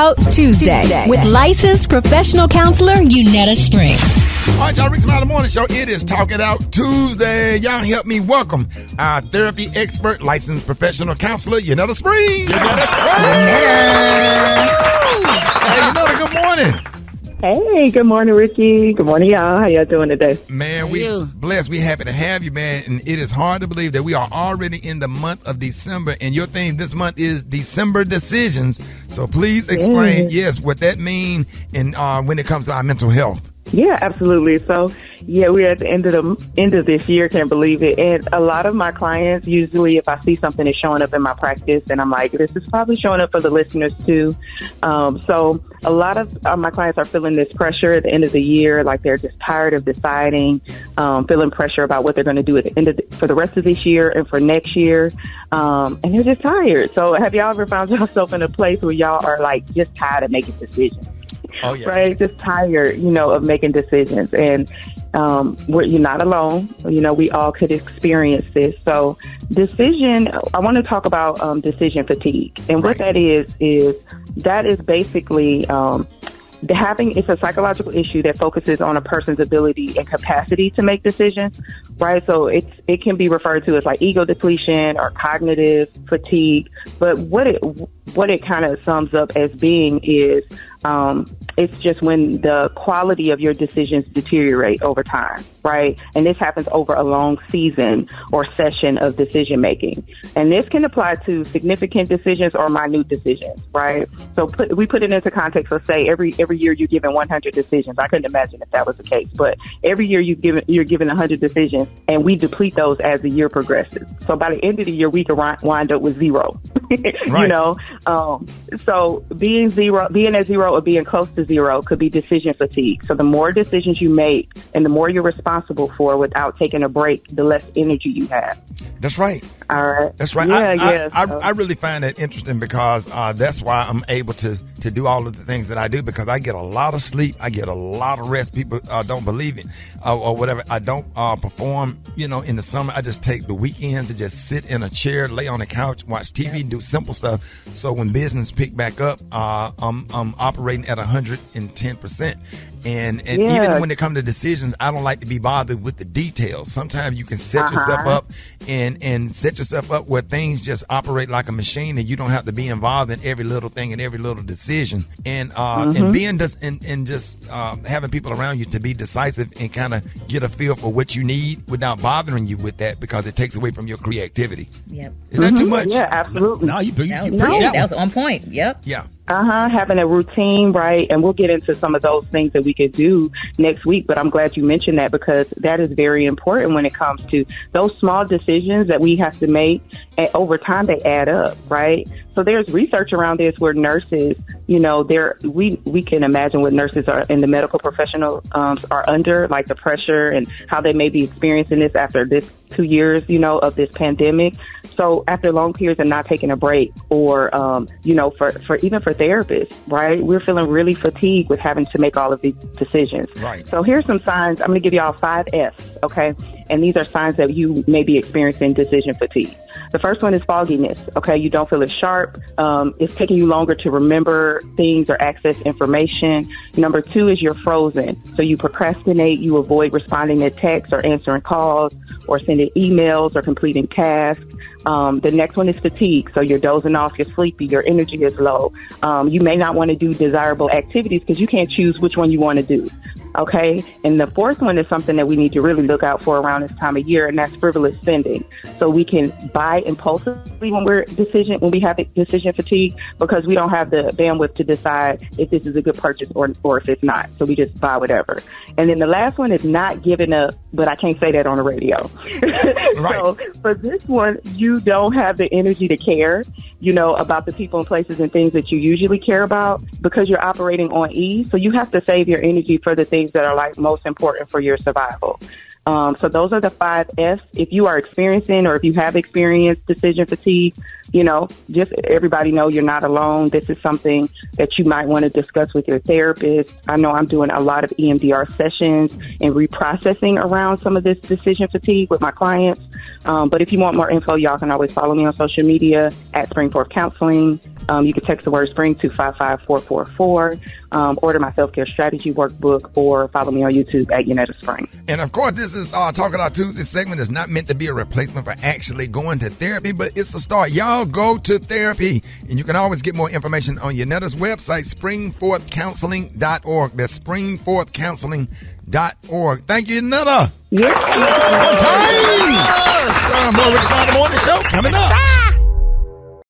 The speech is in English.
Out Tuesday with licensed professional counselor Yunetta Spring. All right, y'all, Rickey Smiley Morning Show. It is Talk It Out Tuesday. Y'all help me welcome our therapy expert, licensed professional counselor, Yunetta Spring. Yunetta Spring. Hey, Yunetta, good morning. Hey, good morning, Ricky. Good morning, y'all. How y'all doing today? Man, we blessed. We happy to have you, man. And it is hard to believe that we are already in the month of December. And your theme this month is December decisions. So please explain, what that means and when it comes to our mental health. Yeah, absolutely. So, we're at the end of this year. Can't believe it. And a lot of my clients, usually if I see something is showing up in my practice, and I'm like, this is probably showing up for the listeners too. So a lot of my clients are feeling this pressure at the end of the year, like they're just tired of deciding, feeling pressure about what they're going to do at the end for the rest of this year and for next year. And they're just tired. So have y'all ever found yourself in a place where y'all are like just tired of making decisions? Oh, yeah. Right? Just tired, of making decisions. And you're not alone. We all could experience this. So I want to talk about decision fatigue. And what that is basically it's a psychological issue that focuses on a person's ability and capacity to make decisions, right? So it can be referred to as like ego depletion or cognitive fatigue. But what it kind of sums up as being is it's just when the quality of your decisions deteriorate over time, right? And this happens over a long season or session of decision making. And this can apply to significant decisions or minute decisions, right? So we put it into context. Let's say every year you're given 100 decisions. I couldn't imagine if that was the case, but every year you're given 100 decisions, and we deplete those as the year progresses. So by the end of the year, we can wind up with zero. Right. So being at zero or being close to zero could be decision fatigue. So the more decisions you make and the more you're responsible for without taking a break, the less energy you have. That's right. All right. That's right. I really find that interesting because that's why I'm able to do all of the things that I do, because I get a lot of sleep. I get a lot of rest. People don't believe it or whatever. I don't perform, in the summer. I just take the weekends to just sit in a chair, lay on the couch, watch TV, and do simple stuff. So when business pick back up, I'm operating at 110%. And even when it comes to decisions, I don't like to be bothered with the details. Sometimes you can set yourself up and set yourself up where things just operate like a machine, and you don't have to be involved in every little thing and every little decision. And being just having people around you to be decisive and kind of get a feel for what you need without bothering you with that, because it takes away from your creativity. Yep. Is that too much? Yeah, absolutely. No, that was on point. Yep. Yeah. Having a routine, right? And we'll get into some of those things that we could do next week, but I'm glad you mentioned that, because that is very important when it comes to those small decisions that we have to make, and over time they add up, right? So there's research around this where nurses, we can imagine what nurses are in the medical professional are under, like the pressure and how they may be experiencing this after this 2 years, of this pandemic. So after long periods of not taking a break, or, for therapists, right? We're feeling really fatigued with having to make all of these decisions. Right. So here's some signs. I'm going to give y'all 5 F's, okay? And these are signs that you may be experiencing decision fatigue. The first one is fogginess, okay? You don't feel as sharp. It's taking you longer to remember things or access information. Number 2 is you're frozen. So you procrastinate, you avoid responding to texts or answering calls or sending emails or completing tasks. The next one is fatigue. So you're dozing off, you're sleepy, your energy is low. You may not want to do desirable activities because you can't choose which one you want to do. Okay. And the fourth one is something that we need to really look out for around this time of year, and that's frivolous spending. So we can buy impulsively when we have decision fatigue, because we don't have the bandwidth to decide if this is a good purchase or if it's not. So we just buy whatever. And then the last one is not giving up, but I can't say that on the radio. Right. So for this one, you don't have the energy to care, about the people and places and things that you usually care about, because you're operating on E. So you have to save your energy for the things that are like most important for your survival. So those are the 5 F's. If you are experiencing or if you have experienced decision fatigue, just everybody know you're not alone. This is something that you might want to discuss with your therapist. I know I'm doing a lot of EMDR sessions and reprocessing around some of this decision fatigue with my clients. But if you want more info, y'all can always follow me on social media at Springforth Counseling. You can text the word spring to 55444. Order my self-care strategy workbook or follow me on YouTube at Yunetta Spring. And of course, this is Talking About Tuesday segment is not meant to be a replacement for actually going to therapy, but it's a start. Y'all go to therapy, and you can always get more information on Yunetta's website, springforthcounseling.org. That's springforthcounseling.org. Thank you, Yunetta. Yes. More Rickey Smiley Morning Show coming up.